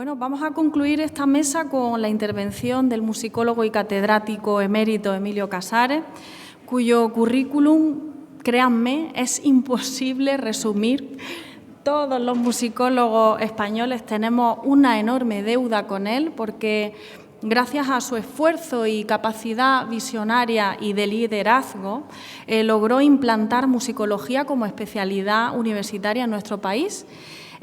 Bueno, vamos a concluir esta mesa con la intervención del musicólogo y catedrático emérito Emilio Casares, cuyo currículum, créanme, es imposible resumir. Todos los musicólogos españoles tenemos una enorme deuda con él porque gracias a su esfuerzo y capacidad visionaria y de liderazgo, logró implantar musicología como especialidad universitaria en nuestro país,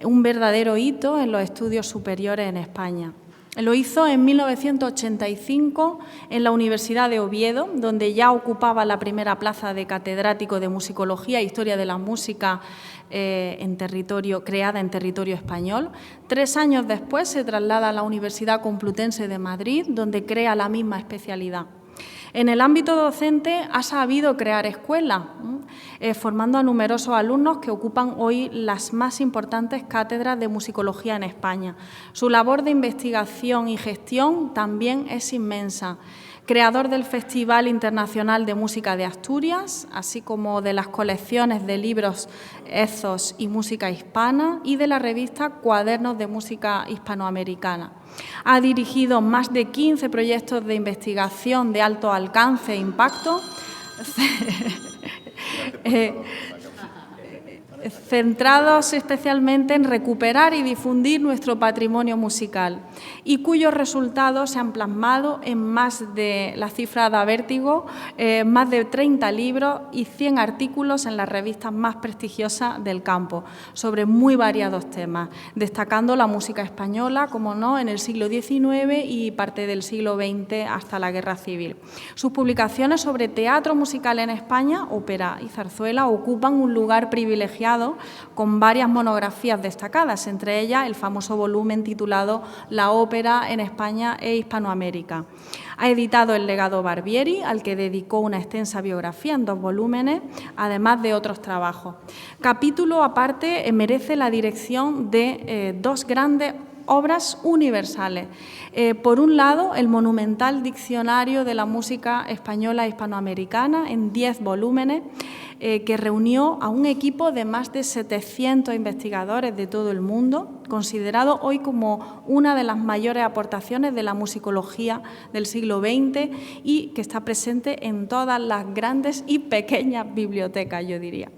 un verdadero hito en los estudios superiores en España. Lo hizo en 1985 en la Universidad de Oviedo, donde ya ocupaba la primera plaza de catedrático de Musicología e Historia de la Música creada en territorio español. 3 años después se traslada a la Universidad Complutense de Madrid, donde crea la misma especialidad. En el ámbito docente ha sabido crear escuelas, formando a numerosos alumnos que ocupan hoy las más importantes cátedras de musicología en España. Su labor de investigación y gestión también es inmensa. Creador del Festival Internacional de Música de Asturias, así como de las colecciones de libros Ethos y Música Hispana y de la revista Cuadernos de Música Hispanoamericana. Ha dirigido más de 15 proyectos de investigación de alto alcance e impacto, centrados especialmente en recuperar y difundir nuestro patrimonio musical y cuyos resultados se han plasmado en más de, la cifra da vértigo, más de 30 libros y 100 artículos en las revistas más prestigiosas del campo sobre muy variados temas, destacando la música española, como no, en el siglo XIX y parte del siglo XX hasta la Guerra Civil. Sus publicaciones sobre teatro musical en España, ópera y zarzuela, ocupan un lugar privilegiado con varias monografías destacadas, entre ellas el famoso volumen titulado La ópera en España e Hispanoamérica. Ha editado El legado Barbieri, al que dedicó una extensa biografía en 2 volúmenes, además de otros trabajos. Capítulo aparte merece la dirección de 2 grandes obras universales. Por un lado, el monumental Diccionario de la Música Española e Hispanoamericana, en 10 volúmenes, que reunió a un equipo de más de 700 investigadores de todo el mundo, considerado hoy como una de las mayores aportaciones de la musicología del siglo XX y que está presente en todas las grandes y pequeñas bibliotecas, yo diría.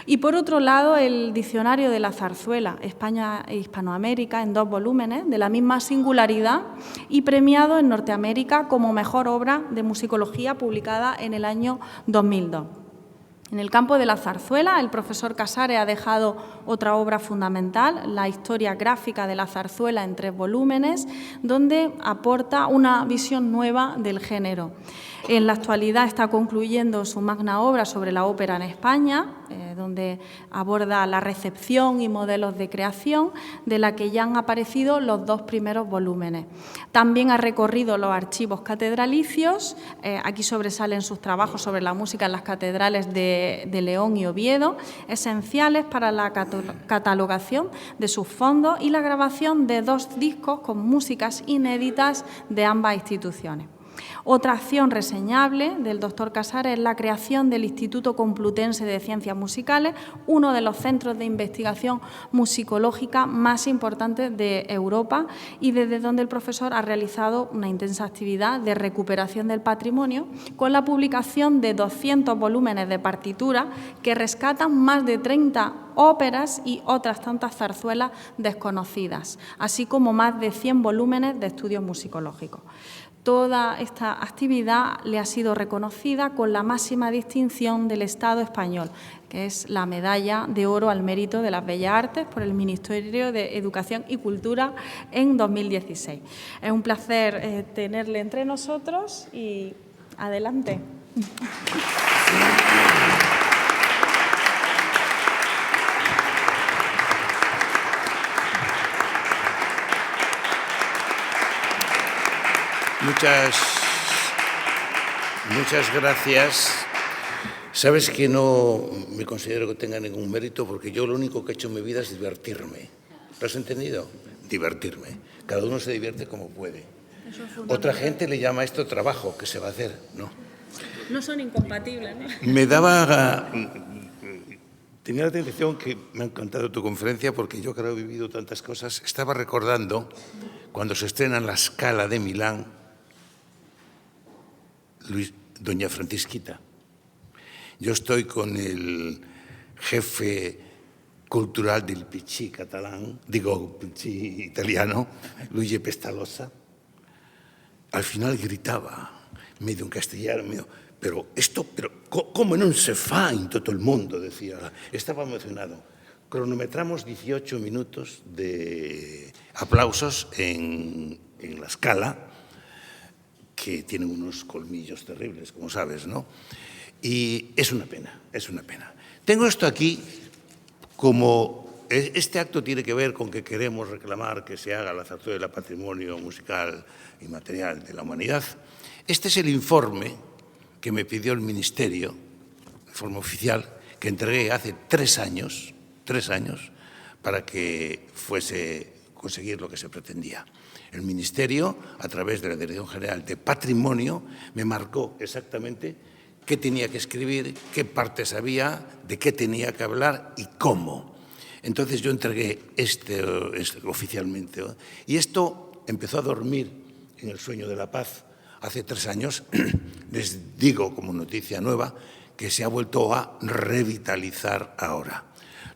Y por otro lado, el Diccionario de la Zarzuela, España e Hispanoamérica, en 2 volúmenes, de la misma singularidad y premiado en Norteamérica como mejor obra de musicología publicada en el año 2002. En el campo de la zarzuela, el profesor Casares ha dejado otra obra fundamental, la historia gráfica de la zarzuela en 3 volúmenes, donde aporta una visión nueva del género. En la actualidad está concluyendo su magna obra sobre la ópera en España, donde aborda la recepción y modelos de creación, de la que ya han aparecido los 2 primeros volúmenes. También ha recorrido los archivos catedralicios, aquí sobresalen sus trabajos sobre la música en las catedrales de León y Oviedo, esenciales para la catalogación de sus fondos y la grabación de 2 discos con músicas inéditas de ambas instituciones. Otra acción reseñable del doctor Casares es la creación del Instituto Complutense de Ciencias Musicales, uno de los centros de investigación musicológica más importantes de Europa y desde donde el profesor ha realizado una intensa actividad de recuperación del patrimonio con la publicación de 200 volúmenes de partituras que rescatan más de 30 óperas y otras tantas zarzuelas desconocidas, así como más de 100 volúmenes de estudios musicológicos. Toda esta actividad le ha sido reconocida con la máxima distinción del Estado español, que es la Medalla de Oro al Mérito de las Bellas Artes por el Ministerio de Educación y Cultura en 2016. Es un placer tenerle entre nosotros y adelante. Muchas gracias. Sabes que no me considero que tenga ningún mérito porque yo lo único que he hecho en mi vida es divertirme. ¿Lo has entendido? Divertirme. Cada uno se divierte como puede. Otra gente le llama a esto trabajo, ¿qué se va a hacer? No. No son incompatibles, ¿no? Me daba Tenía la tentación, que me ha encantado tu conferencia porque yo, que he vivido tantas cosas, estaba recordando cuando se estrena en la Scala de Milán Doña Francisquita. Yo estoy con el jefe cultural del PC catalán, digo, PC italiano, Luigi Pestalozza. Al final gritaba, medio en castellano, medio, pero ¿cómo non se fa en todo el mundo? Decía, estaba emocionado. Cronometramos 18 minutos de aplausos en la Scala, que tienen unos colmillos terribles, como sabes, ¿no? Y es una pena, es una pena. Tengo esto aquí como... Este acto tiene que ver con que queremos reclamar que se haga la zarzuela Patrimonio Musical y Material de la Humanidad. Este es el informe que me pidió el Ministerio, informe oficial, que entregué hace 3 años, para que fuese conseguir lo que se pretendía. El Ministerio, a través de la Dirección General de Patrimonio, me marcó exactamente qué tenía que escribir, qué partes había, de qué tenía que hablar y cómo. Entonces yo entregué este oficialmente. Y esto empezó a dormir en el sueño de la paz hace 3 años. Les digo como noticia nueva que se ha vuelto a revitalizar ahora.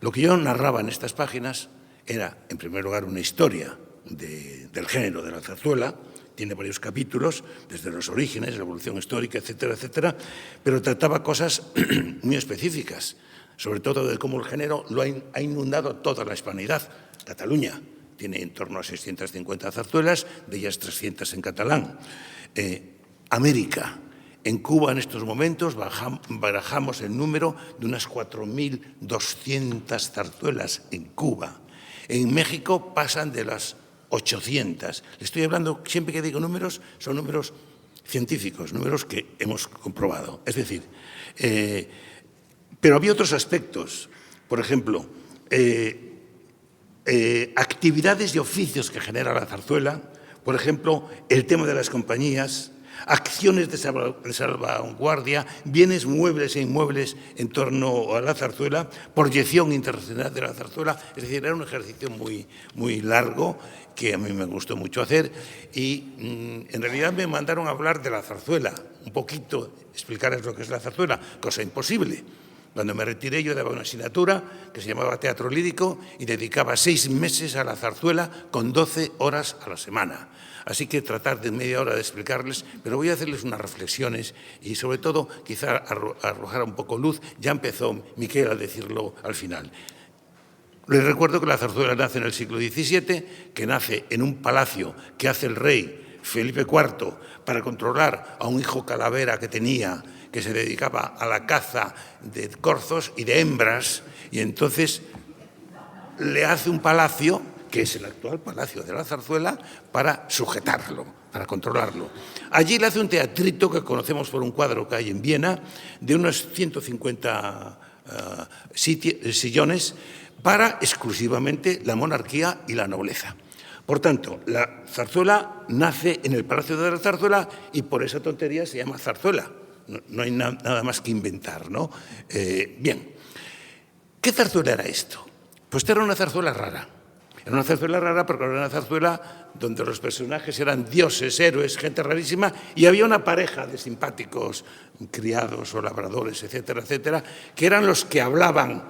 Lo que yo narraba en estas páginas era, en primer lugar, una historia del género de la zarzuela. Tiene varios capítulos, desde los orígenes, la evolución histórica, etcétera, etcétera, pero trataba cosas muy específicas, sobre todo de cómo el género ha inundado toda la hispanidad. Cataluña tiene en torno a 650 zarzuelas, de ellas 300 en catalán. América. En Cuba, en estos momentos, barajamos el número de unas 4.200 zarzuelas en Cuba. En México pasan de las 800. Le estoy hablando, siempre que digo números, son números científicos, números que hemos comprobado. Es decir, pero había otros aspectos. Por ejemplo, actividades y oficios que genera la zarzuela. Por ejemplo, el tema de las compañías, acciones de salvaguardia, bienes muebles e inmuebles en torno a la zarzuela, proyección internacional de la zarzuela. Es decir, era un ejercicio muy largo que a mí me gustó mucho hacer y en realidad me mandaron a hablar de la zarzuela, un poquito, explicarles lo que es la zarzuela, cosa imposible. Cuando me retiré yo daba una asignatura que se llamaba Teatro Lírico y dedicaba 6 meses a la zarzuela con 12 horas a la semana. Así que tratar de media hora de explicarles, pero voy a hacerles unas reflexiones y sobre todo quizá arrojar un poco luz. Ya empezó Miquel a decirlo al final. Les recuerdo que la zarzuela nace en el siglo XVII, que nace en un palacio que hace el rey Felipe IV para controlar a un hijo calavera que tenía, que se dedicaba a la caza de corzos y de hembras, y entonces le hace un palacio, que es el actual Palacio de la Zarzuela, para sujetarlo, para controlarlo. Allí le hace un teatrito que conocemos por un cuadro que hay en Viena, de unos 150 sillones, para exclusivamente la monarquía y la nobleza. Por tanto, la zarzuela nace en el Palacio de la Zarzuela y por esa tontería se llama zarzuela. No hay nada más que inventar, ¿no? Bien, ¿qué zarzuela era esto? Pues era una zarzuela rara. Era una zarzuela rara porque era una zarzuela donde los personajes eran dioses, héroes, gente rarísima, y había una pareja de simpáticos criados o labradores, etcétera, etcétera, que eran los que hablaban,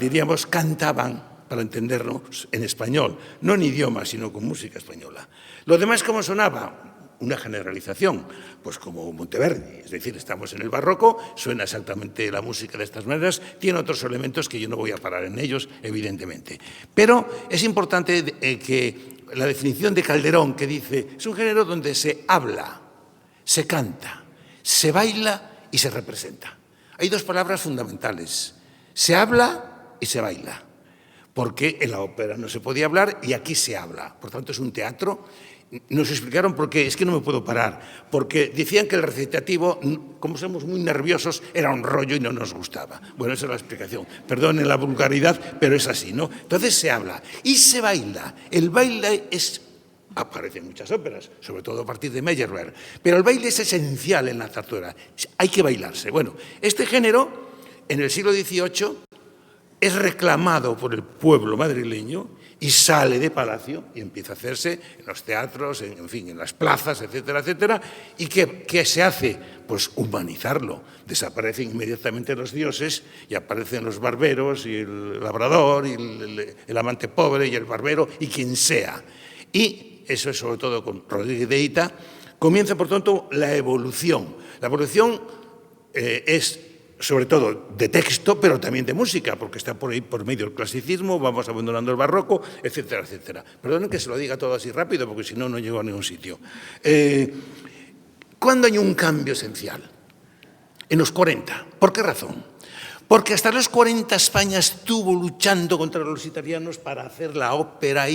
diríamos, cantaban, para entendernos, en español, no en idioma, sino con música española. Lo demás, ¿cómo sonaba? Una generalización, pues como Monteverdi, es decir, estamos en el barroco, suena exactamente la música de estas maneras, tiene otros elementos que yo no voy a parar en ellos, evidentemente. Pero es importante que la definición de Calderón, que dice, es un género donde se habla, se canta, se baila y se representa. Hay 2 palabras fundamentales, se habla y se baila, porque en la ópera no se podía hablar y aquí se habla, por tanto es un teatro. Nos explicaron por qué, es que no me puedo parar, porque decían que el recitativo, como somos muy nerviosos, era un rollo y no nos gustaba. Bueno, esa es la explicación. Perdonen la vulgaridad, pero es así, ¿no? Entonces se habla y se baila. El baile aparece en muchas óperas, sobre todo a partir de Meyerbeer, pero el baile es esencial en la zarzuela. Hay que bailarse. Bueno, este género, en el siglo XVIII, es reclamado por el pueblo madrileño y sale de Palacio y empieza a hacerse en los teatros, en fin, en las plazas, etcétera, etcétera. ¿Y qué se hace? Pues humanizarlo. Desaparecen inmediatamente los dioses y aparecen los barberos y el labrador y el amante pobre y el barbero y quien sea. Y eso es sobre todo con Rodríguez de Hita. Comienza, por tanto, la evolución. La evolución es sobre todo de texto, pero también de música, porque está por ahí por medio del clasicismo, vamos abandonando el barroco, etcétera, etcétera. Perdonen que se lo diga todo así rápido, porque si no, no llego a ningún sitio. ¿Cuándo hay un cambio esencial? En los 40. ¿Por qué razón? Porque hasta los 40 España estuvo luchando contra los italianos para hacer la ópera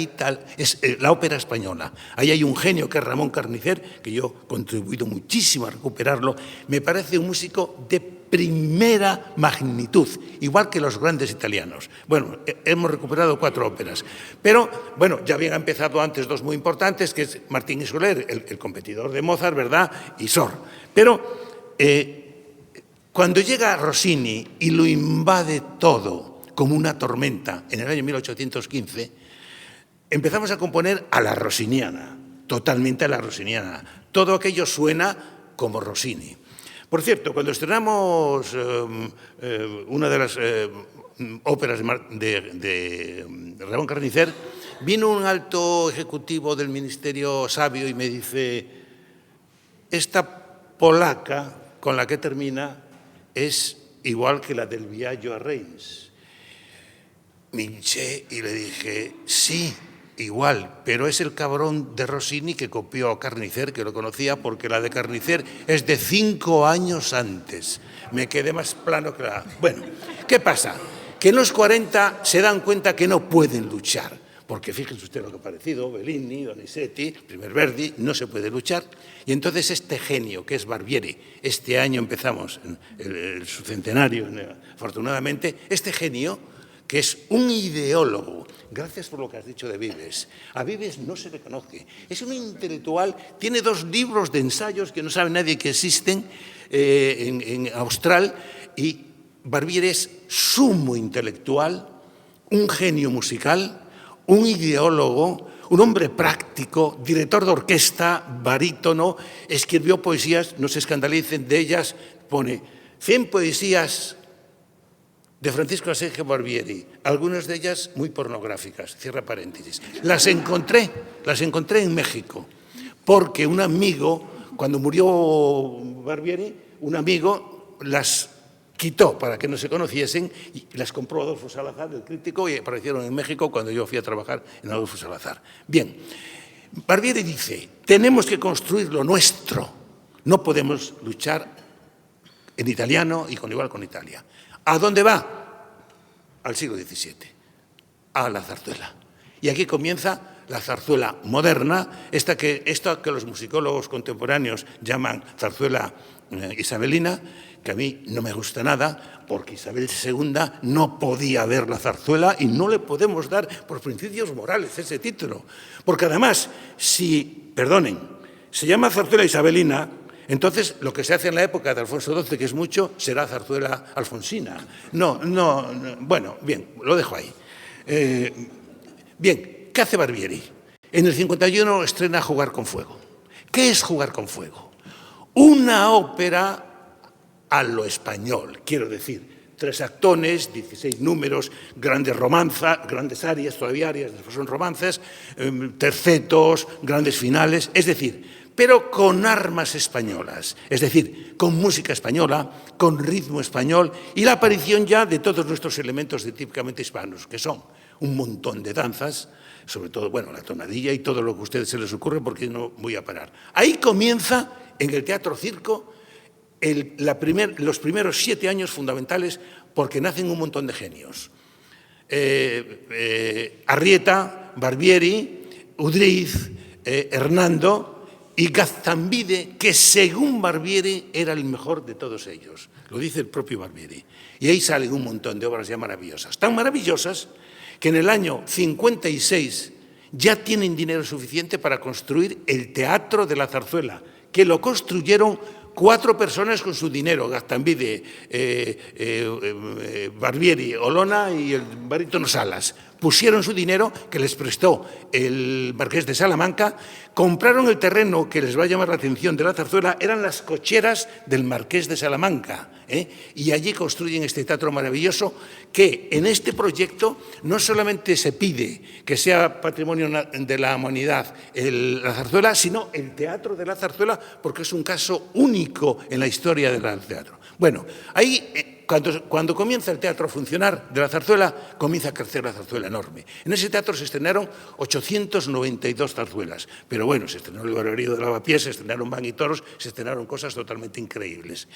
española. Ahí hay un genio que es Ramón Carnicer, que yo he contribuido muchísimo a recuperarlo. Me parece un músico de primera magnitud, igual que los grandes italianos. Bueno, hemos recuperado 4 óperas. Pero, bueno, ya habían empezado antes 2 muy importantes, que es Martín y Soler, el competidor de Mozart, ¿verdad? Y Sor. Pero cuando llega Rossini y lo invade todo como una tormenta en el año 1815, empezamos a componer a la rossiniana, totalmente a la rossiniana. Todo aquello suena como Rossini. Por cierto, cuando estrenamos una de las óperas de Ramón Carnicer, vino un alto ejecutivo del Ministerio Sabio y me dice: esta polaca con la que termina es igual que la del Viaggio a Reims. Me hinché y le dije: sí, igual, pero es el cabrón de Rossini que copió a Carnicer, que lo conocía, porque la de Carnicer es de 5 años antes. Me quedé más plano que la... Bueno, ¿qué pasa? Que en los 40 se dan cuenta que no pueden luchar, porque fíjense usted lo que ha parecido, Bellini, Donizetti, primer Verdi, no se puede luchar. Y entonces este genio, que es Barbieri, este año empezamos su centenario, afortunadamente, este genio, que es un ideólogo, gracias por lo que has dicho de Vives. A Vives no se le conoce, es un intelectual, tiene 2 libros de ensayos que no sabe nadie que existen en Austral, y Barbieri es sumo intelectual, un genio musical, un ideólogo, un hombre práctico, director de orquesta, barítono, escribió poesías, no se escandalicen de ellas, pone 100 poesías de Francisco Asege Barbieri, algunas de ellas muy pornográficas, cierra paréntesis. Las encontré en México, porque un amigo, cuando murió Barbieri, un amigo las quitó para que no se conociesen y las compró Adolfo Salazar, el crítico, y aparecieron en México cuando yo fui a trabajar en Adolfo Salazar. Bien, Barbieri dice: tenemos que construir lo nuestro, no podemos luchar en italiano y igual con Italia. ¿A dónde va? Al siglo XVII, a la zarzuela. Y aquí comienza la zarzuela moderna, esta que los musicólogos contemporáneos llaman zarzuela isabelina, que a mí no me gusta nada, porque Isabel II no podía ver la zarzuela y no le podemos dar por principios morales ese título. Porque además, si, perdonen, se llama zarzuela isabelina, entonces lo que se hace en la época de Alfonso XII, que es mucho, será zarzuela alfonsina. No, bueno, bien, lo dejo ahí. Bien, ¿qué hace Barbieri? En el 51 estrena Jugar con Fuego. ¿Qué es Jugar con Fuego? Una ópera a lo español, quiero decir, 3 actones, 16 números, grandes romanzas, grandes arias, todavía arias, después son romances, tercetos, grandes finales, es decir, pero con armas españolas, es decir, con música española, con ritmo español y la aparición ya de todos nuestros elementos de típicamente hispanos, que son un montón de danzas, sobre todo, bueno, la tonadilla y todo lo que a ustedes se les ocurre, porque no voy a parar. Ahí comienza, en el Teatro Circo, los primeros 7 años fundamentales, porque nacen un montón de genios. Arrieta, Barbieri, Udriz, Hernando y Gaztambide, que según Barbieri era el mejor de todos ellos. Lo dice el propio Barbieri. Y ahí salen un montón de obras ya maravillosas. Tan maravillosas que en el año 56 ya tienen dinero suficiente para construir el Teatro de la Zarzuela, que lo construyeron 4 personas con su dinero, Gaztambide, Barbieri, Olona y el barítono Salas, pusieron su dinero que les prestó el marqués de Salamanca, compraron el terreno que les va a llamar la atención de la Zarzuela, eran las cocheras del marqués de Salamanca, y allí construyen este teatro maravilloso que en este proyecto no solamente se pide que sea patrimonio de la humanidad la Zarzuela, sino el teatro de la Zarzuela, porque es un caso único en la historia del teatro. Bueno, ahí cuando comienza el teatro a funcionar de la Zarzuela, comienza a crecer la Zarzuela enorme. En ese teatro se estrenaron 892 zarzuelas, pero bueno, se estrenó el Barberío de Lavapiés, se estrenaron Van y Toros, se estrenaron cosas totalmente increíbles.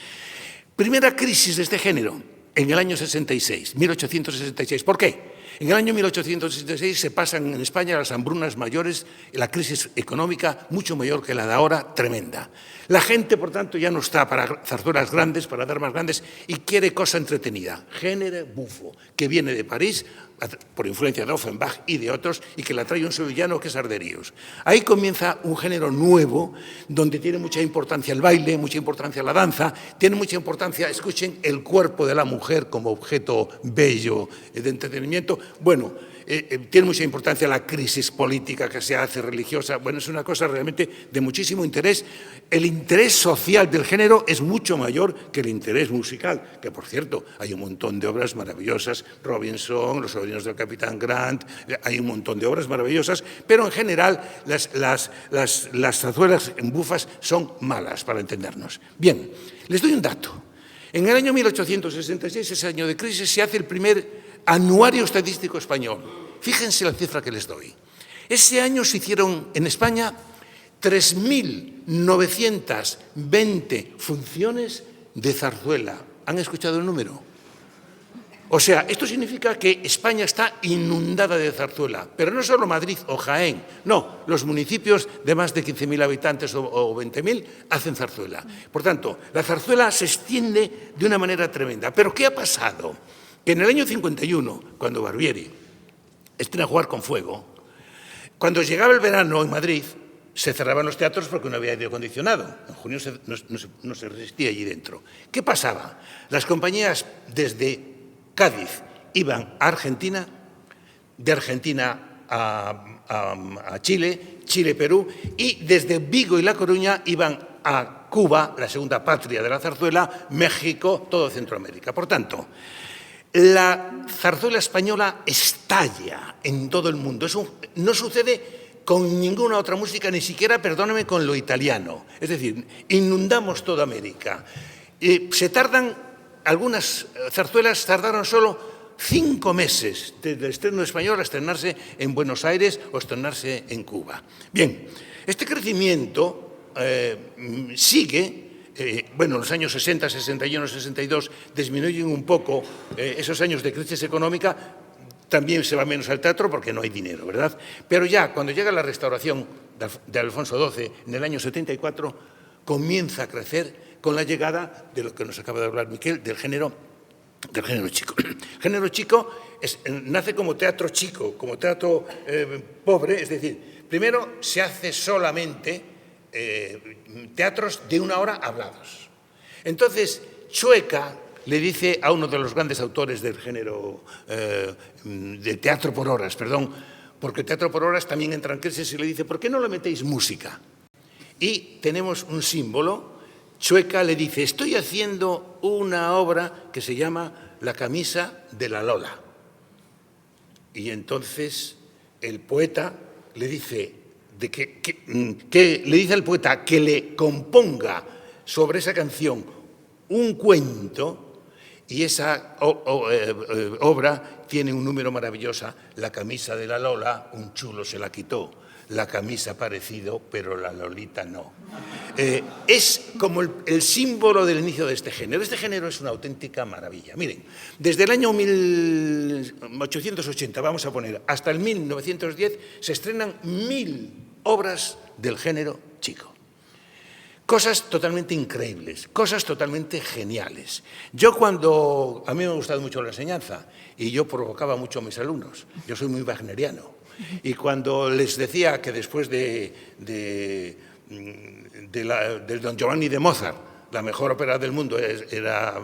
Primera crisis de este género, en el año 66, 1866. ¿Por qué? En el año 1866 se pasan en España las hambrunas mayores, la crisis económica mucho mayor que la de ahora, tremenda. La gente, por tanto, ya no está para zarzuelas grandes, para dar más grandes, y quiere cosa entretenida, género bufo, que viene de París, por influencia de Offenbach y de otros, y que la trae un sevillano que es Arderius. Ahí comienza un género nuevo, donde tiene mucha importancia el baile, mucha importancia la danza, tiene mucha importancia, escuchen, el cuerpo de la mujer como objeto bello de entretenimiento. Bueno, tiene mucha importancia la crisis política que se hace religiosa. Bueno, es una cosa realmente de muchísimo interés. El interés social del género es mucho mayor que el interés musical, que por cierto, hay un montón de obras maravillosas, Robinson, Los sobrinos del Capitán Grant, hay un montón de obras maravillosas, pero en general las zarzuelas en bufas son malas, para entendernos. Bien, les doy un dato. En el año 1866, ese año de crisis, se hace el primer anuario estadístico español. Fíjense la cifra que les doy. Ese año se hicieron en España 3.920 funciones de zarzuela. ¿Han escuchado el número? O sea, esto significa que España está inundada de zarzuela, pero no solo Madrid o Jaén, no, los municipios de más de 15.000 habitantes o 20.000 hacen zarzuela. Por tanto, la zarzuela se extiende de una manera tremenda. ¿Pero qué ha pasado? Que en el año 51, cuando Barbieri estrena Jugar con Fuego, cuando llegaba el verano en Madrid, se cerraban los teatros porque no había aire acondicionado. En junio no se resistía allí dentro. ¿Qué pasaba? Las compañías desde Cádiz iban a Argentina, de Argentina a Chile, Chile-Perú, y desde Vigo y La Coruña iban a Cuba, la segunda patria de la zarzuela, México, todo Centroamérica. Por tanto, la zarzuela española estalla en todo el mundo. No sucede con ninguna otra música, ni siquiera, perdóname, con lo italiano. Es decir, inundamos toda América. Algunas zarzuelas tardaron solo 5 meses desde el estreno español a estrenarse en Buenos Aires o estrenarse en Cuba. Bien, este crecimiento sigue. Bueno, en los años 60, 61, 62 disminuyen un poco esos años de crisis económica, también se va menos al teatro porque no hay dinero, ¿verdad? Pero ya cuando llega la restauración de Alfonso XII en el año 74, comienza a crecer con la llegada de lo que nos acaba de hablar Miquel, del género chico. El género chico nace como teatro chico, como teatro pobre, es decir, primero se hace solamente teatros de 1 hora hablados. Entonces, Chueca le dice a uno de los grandes autores del género de teatro por horas, porque teatro por horas también entra en crisis, y le dice, ¿por qué no le metéis música? Y tenemos un símbolo. Chueca le dice, estoy haciendo una obra que se llama La camisa de la Lola. Y entonces el poeta le dice le dice al poeta que le componga sobre esa canción un cuento, y esa obra tiene un número maravilloso. La camisa de la Lola, un chulo se la quitó. La camisa parecido, pero la Lolita no. Es como el símbolo del inicio de este género. Este género es una auténtica maravilla. Miren, desde el año 1880, vamos a poner, hasta el 1910, se estrenan 1000 obras del género chico. Cosas totalmente increíbles, cosas totalmente geniales. A mí me ha gustado mucho la enseñanza y yo provocaba mucho a mis alumnos. Yo soy muy wagneriano. Y cuando les decía que después del Don Giovanni de Mozart la mejor ópera del mundo era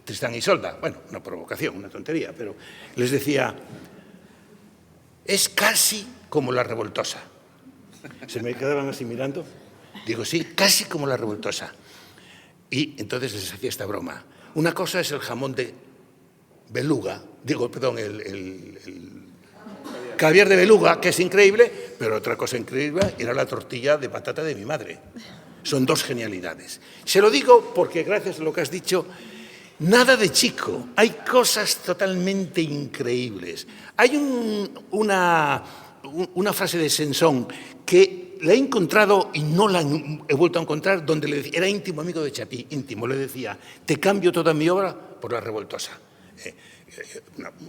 Tristán y Isolda. Bueno, una provocación, una tontería, pero les decía, es casi como La Revoltosa. Se me quedaban así mirando. Digo, sí, casi como La Revoltosa. Y entonces les hacía esta broma. Una cosa es el jamón de beluga, el caviar de beluga, que es increíble, pero otra cosa increíble era la tortilla de patata de mi madre. Son dos genialidades. Se lo digo porque, gracias a lo que has dicho, nada de chico. Hay cosas totalmente increíbles. Hay una frase de Saint-Saëns que la he encontrado y no la he vuelto a encontrar, donde le decía, era íntimo amigo de Chapí, íntimo, le decía, te cambio toda mi obra por La Revoltosa.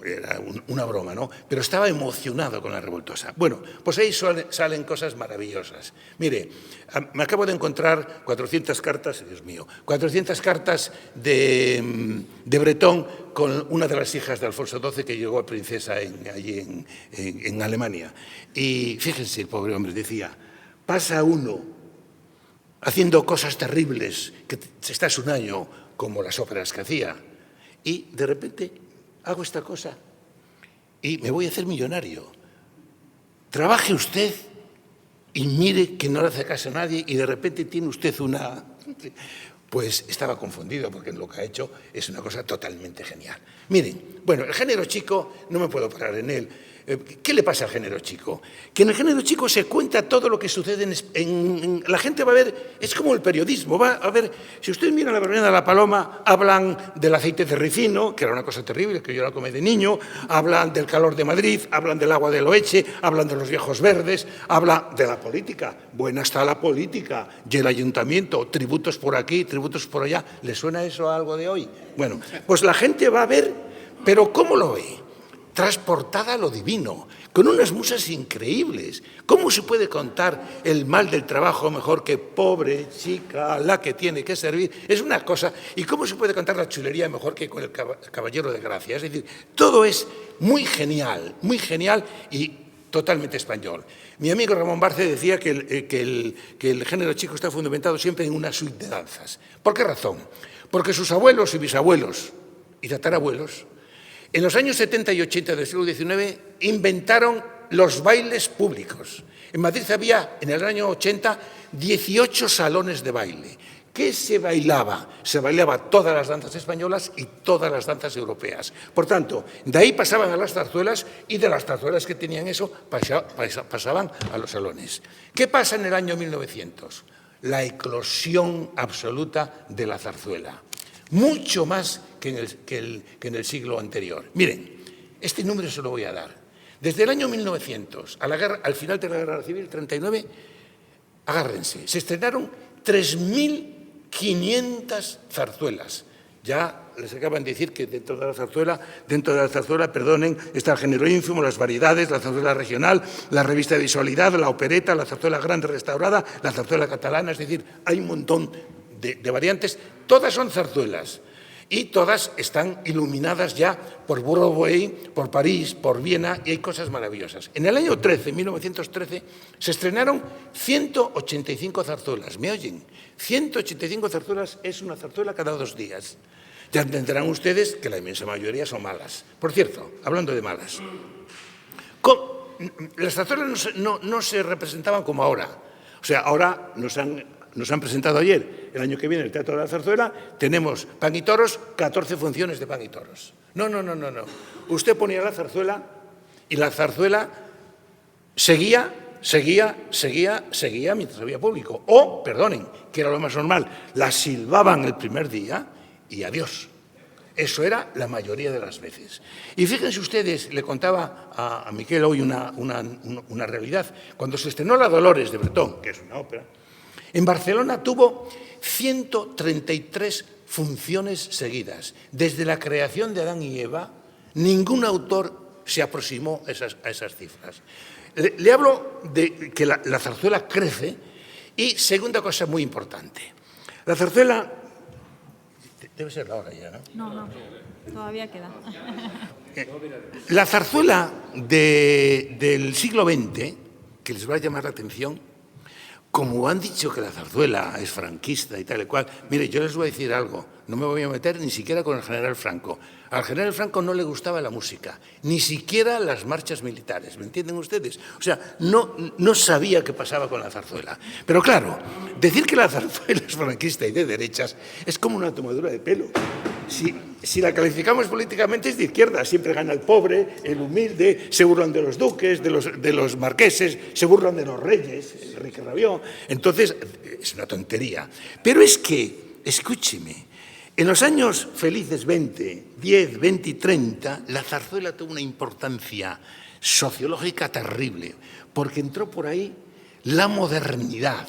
Era una broma, ¿no? Pero estaba emocionado con La Revoltosa. Bueno, pues ahí salen cosas maravillosas. Mire, me acabo de encontrar 400 cartas, Dios mío, 400 cartas de Bretón con una de las hijas de Alfonso XII que llegó a princesa allí en Alemania. Y fíjense, el pobre hombre decía, pasa uno haciendo cosas terribles, que estás un año como las óperas que hacía, y de repente hago esta cosa y me voy a hacer millonario. Trabaje usted y mire que no le hace caso a nadie y de repente tiene usted una... Pues estaba confundido porque lo que ha hecho es una cosa totalmente genial. Miren, bueno, el género chico, no me puedo parar en él. ¿Qué le pasa al género chico? Que en el género chico se cuenta todo lo que sucede la gente va a ver, es como el periodismo, va a ver, si ustedes miran la verbena de la Paloma, hablan del aceite de ricino, que era una cosa terrible, que yo la comí de niño, hablan del calor de Madrid, hablan del agua del Oeche, hablan de los viejos verdes, hablan de la política, buena está la política, y el ayuntamiento, tributos por aquí, tributos por allá, ¿le suena eso a algo de hoy? Bueno, pues la gente va a ver, pero ¿cómo lo ve? Transportada a lo divino, con unas musas increíbles. ¿Cómo se puede contar el mal del trabajo mejor que pobre chica, la que tiene que servir? Es una cosa. ¿Y cómo se puede contar la chulería mejor que con el caballero de gracia? Es decir, todo es muy genial y totalmente español. Mi amigo Ramón Barce decía que el género chico está fundamentado siempre en una suite de danzas. ¿Por qué razón? Porque sus abuelos y bisabuelos y tatarabuelos en los años 70 y 80 del siglo XIX inventaron los bailes públicos. En Madrid había, en el año 80, 18 salones de baile. ¿Qué se bailaba? Se bailaba todas las danzas españolas y todas las danzas europeas. Por tanto, de ahí pasaban a las zarzuelas y de las zarzuelas que tenían eso pasaban a los salones. ¿Qué pasa en el año 1900? La eclosión absoluta de la zarzuela. Mucho más que en el siglo anterior. Miren, este número se lo voy a dar. Desde el año 1900, al final de la Guerra Civil, 39, agárrense, se estrenaron 3.500 zarzuelas. Ya les acaban de decir que dentro de la zarzuela, perdonen, está el género ínfimo, las variedades, la zarzuela regional, la revista de visualidad, la opereta, la zarzuela grande restaurada, la zarzuela catalana, es decir, hay un montón de variantes. Todas son zarzuelas y todas están iluminadas ya por Broadway, por París, por Viena, y hay cosas maravillosas. En el año 1913, se estrenaron 185 zarzuelas. ¿Me oyen? 185 zarzuelas es una zarzuela cada 2 días. Ya entenderán ustedes que la inmensa mayoría son malas. Por cierto, hablando de malas, las zarzuelas no se representaban como ahora. O sea, ahora nos han presentado ayer, el año que viene, el Teatro de la Zarzuela, tenemos Pan y Toros, 14 funciones de Pan y Toros. No. Usted ponía la zarzuela y la zarzuela seguía mientras había público. O, perdonen, que era lo más normal, la silbaban el primer día y adiós. Eso era la mayoría de las veces. Y fíjense ustedes, le contaba a Miquel hoy una realidad. Cuando se estrenó La Dolores de Bretón, que es una ópera, en Barcelona tuvo 133 funciones seguidas. Desde la creación de Adán y Eva, ningún autor se aproximó a esas cifras. Le hablo de que la zarzuela crece y, segunda cosa muy importante, la zarzuela... Debe ser la hora ya, ¿no? No, todavía queda. La zarzuela del siglo XX, que les va a llamar la atención, como han dicho que la zarzuela es franquista y tal y cual, mire, yo les voy a decir algo, no me voy a meter ni siquiera con el general Franco. Al general Franco no le gustaba la música, ni siquiera las marchas militares, ¿me entienden ustedes? O sea, no sabía qué pasaba con la zarzuela. Pero claro, decir que la zarzuela es franquista y de derechas es como una tomadura de pelo. Si la calificamos políticamente es de izquierda, siempre gana el pobre, el humilde, se burlan de los duques, de los marqueses, se burlan de los reyes, el rey que rabió. Entonces, es una tontería. Pero es que, escúcheme, en los años felices 10, 20 y 30, la zarzuela tuvo una importancia sociológica terrible, porque entró por ahí la modernidad.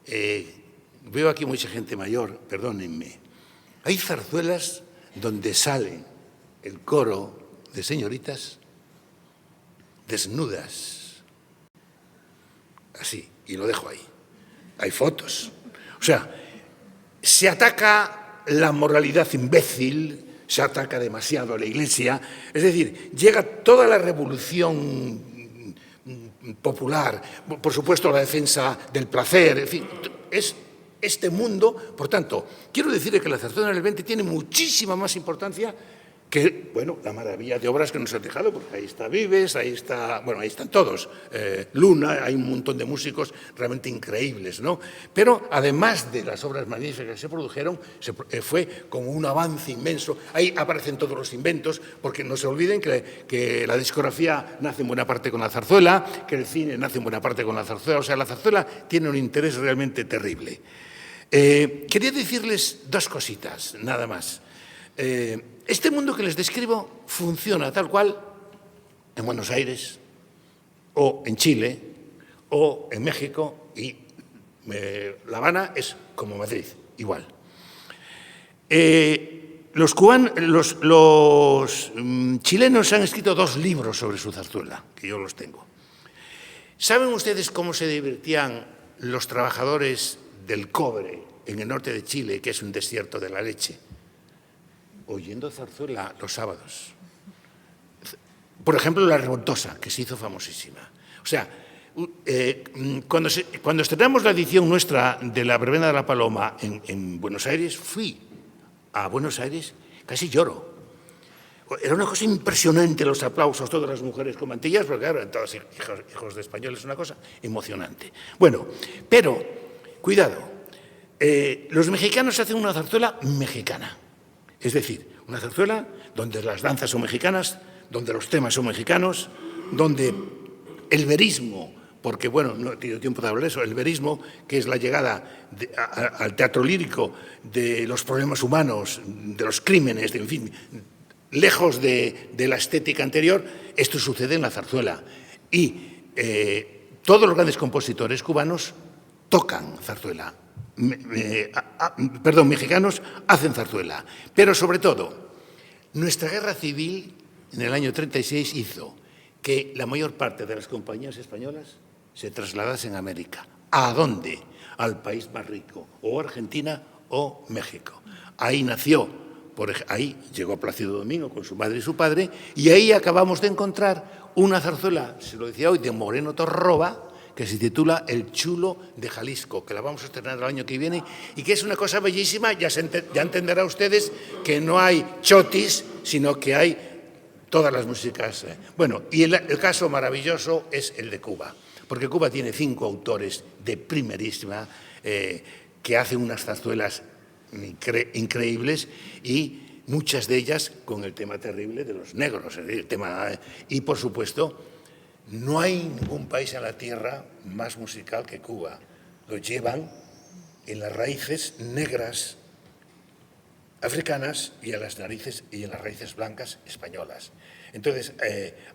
Veo aquí mucha gente mayor, perdónenme. Hay zarzuelas donde sale el coro de señoritas desnudas, así, y lo dejo ahí. Hay fotos. O sea, se ataca la moralidad imbécil, se ataca demasiado a la Iglesia, es decir, llega toda la revolución popular, por supuesto la defensa del placer, en fin, es este mundo. Por tanto, quiero decirle que la zarzuela en el 20 tiene muchísima más importancia que, bueno, la maravilla de obras que nos han dejado, porque ahí está Vives, ahí está, bueno, ahí están todos, Luna, hay un montón de músicos realmente increíbles, ¿no? Pero además de las obras magníficas que se produjeron, fue como un avance inmenso. Ahí aparecen todos los inventos, porque no se olviden que la discografía nace en buena parte con la zarzuela, que el cine nace en buena parte con la zarzuela, o sea, la zarzuela tiene un interés realmente terrible. Quería decirles dos cositas, nada más. Este mundo que les describo funciona tal cual en Buenos Aires, o en Chile, o en México, y La Habana es como Madrid, igual. Los chilenos han escrito 2 libros sobre su zarzuela, que yo los tengo. ¿Saben ustedes cómo se divertían los trabajadores del cobre en el norte de Chile, que es un desierto de la leche? Oyendo zarzuela los sábados. Por ejemplo, La Revoltosa, que se hizo famosísima. O sea, cuando estrenamos la edición nuestra de La Verbena de la Paloma en Buenos Aires, fui a Buenos Aires, casi lloro. Era una cosa impresionante los aplausos, todas las mujeres con mantillas, porque claro, eran todos hijos de españoles, una cosa emocionante. Bueno, pero, cuidado, los mexicanos hacen una zarzuela mexicana. Es decir, una zarzuela donde las danzas son mexicanas, donde los temas son mexicanos, donde el verismo, porque, bueno, no he tenido tiempo de hablar de eso, el verismo, que es la llegada al teatro lírico de los problemas humanos, de los crímenes, en fin, lejos de la estética anterior, esto sucede en la zarzuela. Y todos los grandes compositores cubanos tocan zarzuela. Mexicanos hacen zarzuela. Pero sobre todo, nuestra guerra civil en el año 36 hizo que la mayor parte de las compañías españolas se trasladasen a América. ¿A dónde? Al país más rico, o Argentina o México. Ahí nació, ahí llegó Plácido Domingo con su madre y su padre, y ahí acabamos de encontrar una zarzuela, se lo decía hoy, de Moreno Torroba, que se titula El Chulo de Jalisco, que la vamos a estrenar el año que viene y que es una cosa bellísima. Ya entenderán ustedes que no hay chotis, sino que hay todas las músicas. Bueno, y el caso maravilloso es el de Cuba, porque Cuba tiene 5 autores de primerísima que hacen unas zarzuelas increíbles y muchas de ellas con el tema terrible de los negros. El tema, y, por supuesto, no hay ningún país en la tierra más musical que Cuba. Lo llevan en las raíces negras africanas y en las raíces blancas españolas. Entonces,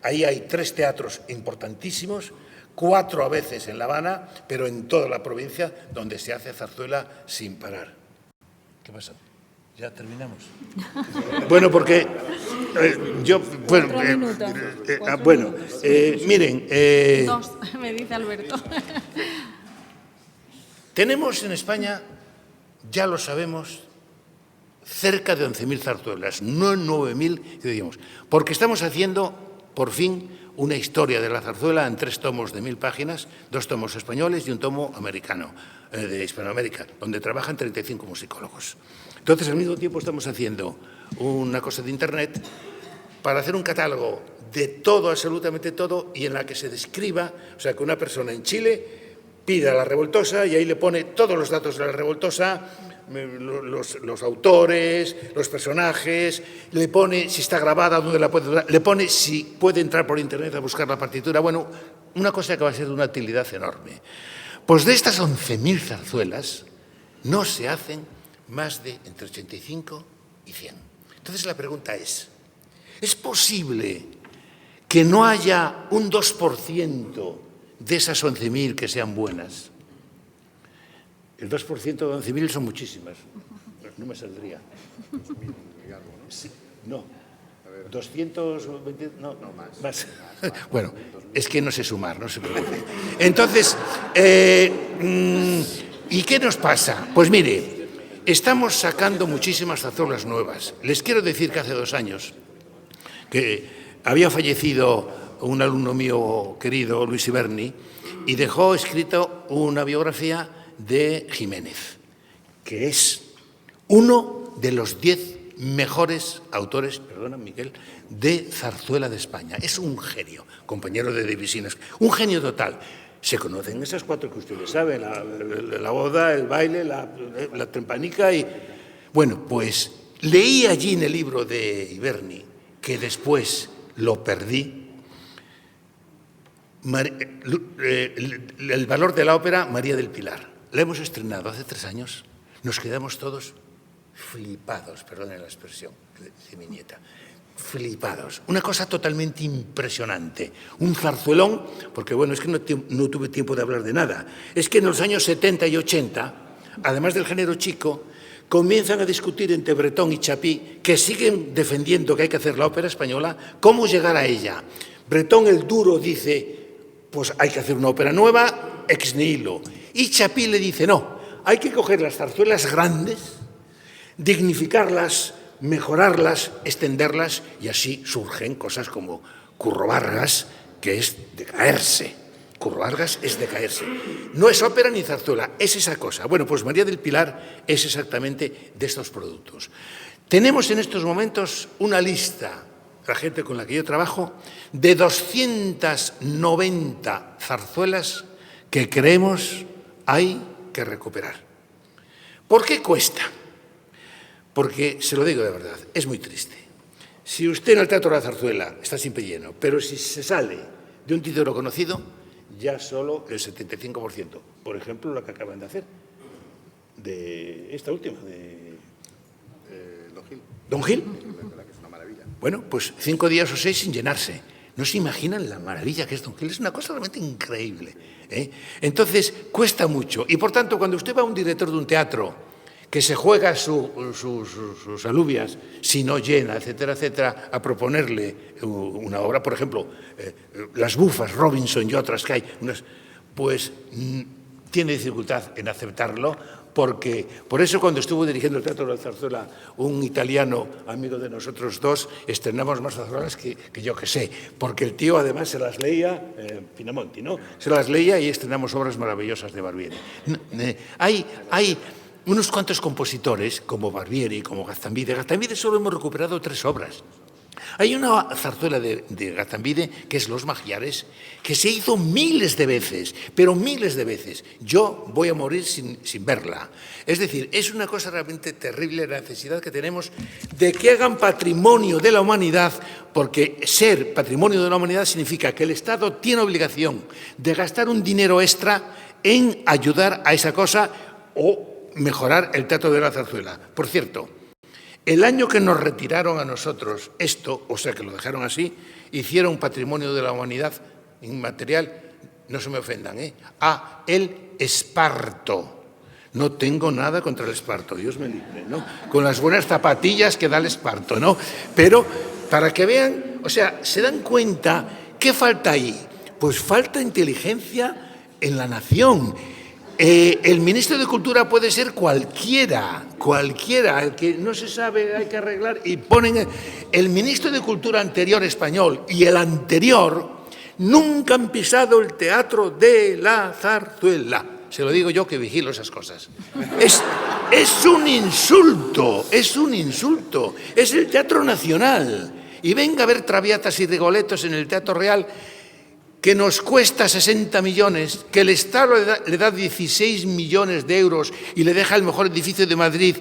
ahí hay 3 teatros importantísimos, 4 a veces en La Habana, pero en toda la provincia donde se hace zarzuela sin parar. ¿Qué pasa? ¿Ya terminamos? Bueno, porque yo... Bueno, miren... 2, me dice Alberto. Tenemos en España, ya lo sabemos, cerca de 11.000 zarzuelas, no 9.000, que digamos, porque estamos haciendo, por fin, una historia de la zarzuela en 3 tomos de 1000 páginas, 2 tomos españoles y un tomo americano, de Hispanoamérica, donde trabajan 35 musicólogos. Entonces, al mismo tiempo estamos haciendo una cosa de Internet para hacer un catálogo de todo, absolutamente todo, y en la que se describa, o sea, que una persona en Chile pida La Revoltosa y ahí le pone todos los datos de La Revoltosa, los autores, los personajes, le pone si está grabada, dónde la puede dar, le pone si puede entrar por Internet a buscar la partitura. Bueno, una cosa que va a ser de una utilidad enorme. Pues de estas 11.000 zarzuelas no se hacen más de entre 85 y 100. Entonces la pregunta ¿es posible que no haya un 2% de esas 11.000 que sean buenas? El 2% de 11.000 son muchísimas. No me saldría. 2.000 y algo, ¿no? Sí, no. 220, no, más. Más. Bueno, es que no sé sumar, no se preocupe. Entonces, ¿y qué nos pasa? Pues mire, estamos sacando muchísimas zarzuelas nuevas. Les quiero decir que hace 2 años que había fallecido un alumno mío querido, Luis Iberni, y dejó escrito una biografía de Jiménez, que es uno de los 10 mejores autores, perdona Miguel, de zarzuela de España. Es un genio, compañero de divisiones, un genio total. Se conocen esas 4 que ustedes saben, la boda, el baile, la tempanica y... Bueno, pues leí allí en el libro de Iberni, que después lo perdí, el valor de la ópera María del Pilar. La hemos estrenado hace 3 años. Nos quedamos todos flipados, perdonen la expresión de mi nieta, flipados. Una cosa totalmente impresionante. Un zarzuelón, porque bueno, es que no tuve tiempo de hablar de nada. Es que en los años 70 y 80, además del género chico, comienzan a discutir entre Bretón y Chapí, que siguen defendiendo que hay que hacer la ópera española, cómo llegar a ella. Bretón, el duro, dice, pues hay que hacer una ópera nueva, ex nihilo. Y Chapí le dice, no, hay que coger las zarzuelas grandes, dignificarlas, mejorarlas, extenderlas, y así surgen cosas como Curro Vargas, que es de caerse. Curro Vargas es de caerse. No es ópera ni zarzuela, es esa cosa. Bueno, pues María del Pilar es exactamente de estos productos. Tenemos en estos momentos una lista, la gente con la que yo trabajo, de 290 zarzuelas que creemos hay que recuperar. ¿Por qué cuesta? Porque, se lo digo de verdad, es muy triste. Si usted en el Teatro de la Zarzuela está siempre lleno, pero si se sale de un título conocido, ya solo el 75%. Por ejemplo, lo que acaban de hacer, de esta última, de Don Gil. Don Gil. Es verdad que es una maravilla. Bueno, pues 5 días o 6 sin llenarse. No se imaginan la maravilla que es Don Gil. Es una cosa realmente increíble, ¿eh? Entonces, cuesta mucho. Y, por tanto, cuando usted va a un director de un teatro que se juega sus alubias, si no llena, etcétera, etcétera, a proponerle una obra, por ejemplo, Las Bufas, Robinson y otras que hay, pues tiene dificultad en aceptarlo, porque por eso cuando estuvo dirigiendo el Teatro de la Zarzuela un italiano amigo de nosotros dos, estrenamos más zarzuelas que yo que sé, porque el tío además se las leía, Pinamonti, ¿no? Se las leía y estrenamos obras maravillosas de Barbieri. Hay unos cuantos compositores, como Barbieri, como Gaztambide. Gaztambide solo hemos recuperado 3 obras. Hay una zarzuela de Gaztambide, que es Los Magiares, que se hizo miles de veces, pero miles de veces. Yo voy a morir sin verla. Es decir, es una cosa realmente terrible la necesidad que tenemos de que hagan patrimonio de la humanidad, porque ser patrimonio de la humanidad significa que el Estado tiene obligación de gastar un dinero extra en ayudar a esa cosa o mejorar el Teatro de la Zarzuela. Por cierto, el año que nos retiraron a nosotros esto, o sea que lo dejaron así, hicieron patrimonio de la humanidad inmaterial, no se me ofendan, el esparto. No tengo nada contra el esparto, Dios me libre, ¿no? Con las buenas zapatillas que da el esparto, ¿no? Pero para que vean, o sea, se dan cuenta, ¿qué falta ahí? Pues falta inteligencia en la nación. El ministro de Cultura puede ser cualquiera, el que no se sabe hay que arreglar, y ponen el ministro de Cultura anterior español y el anterior nunca han pisado el Teatro de la Zarzuela. Se lo digo yo que vigilo esas cosas. Es un insulto, es un insulto. Es el Teatro Nacional. Y venga a ver Traviatas y Rigolettos en el Teatro Real, que nos cuesta 60 millones, que el Estado le da 16 millones de euros y le deja el mejor edificio de Madrid,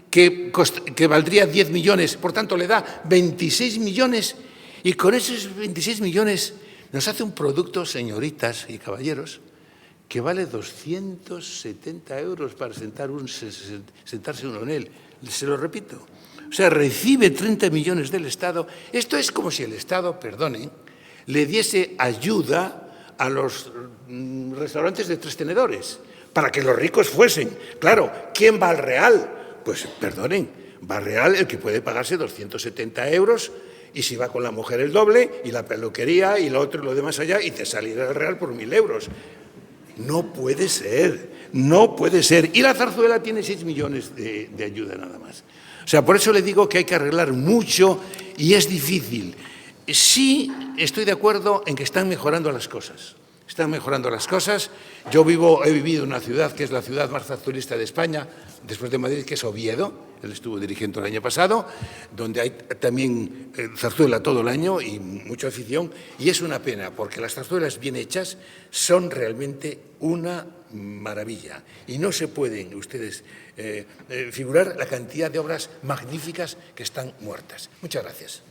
que valdría 10 millones, por tanto le da 26 millones, y con esos 26 millones nos hace un producto, señoritas y caballeros, que vale 270 euros para sentarse uno en él. Se lo repito. O sea, recibe 30 millones del Estado. Esto es como si el Estado, perdonen, le diese ayuda a los restaurantes de 3 tenedores para que los ricos fuesen. Claro, ¿quién va al Real? Pues, perdonen, va al Real el que puede pagarse 270 euros y si va con la mujer el doble y la peluquería y lo otro y lo demás allá y te salirá el Real por 1.000 euros. No puede ser, no puede ser. Y la zarzuela tiene 6 millones de ayuda nada más. O sea, por eso le digo que hay que arreglar mucho y es difícil. Sí estoy de acuerdo en que están mejorando las cosas. Están mejorando las cosas. Yo he vivido en una ciudad que es la ciudad más zarzuelista de España, después de Madrid, que es Oviedo. Él estuvo dirigiendo el año pasado, donde hay también zarzuela todo el año y mucha afición. Y es una pena, porque las zarzuelas bien hechas son realmente una maravilla. Y no se pueden ustedes figurar la cantidad de obras magníficas que están muertas. Muchas gracias.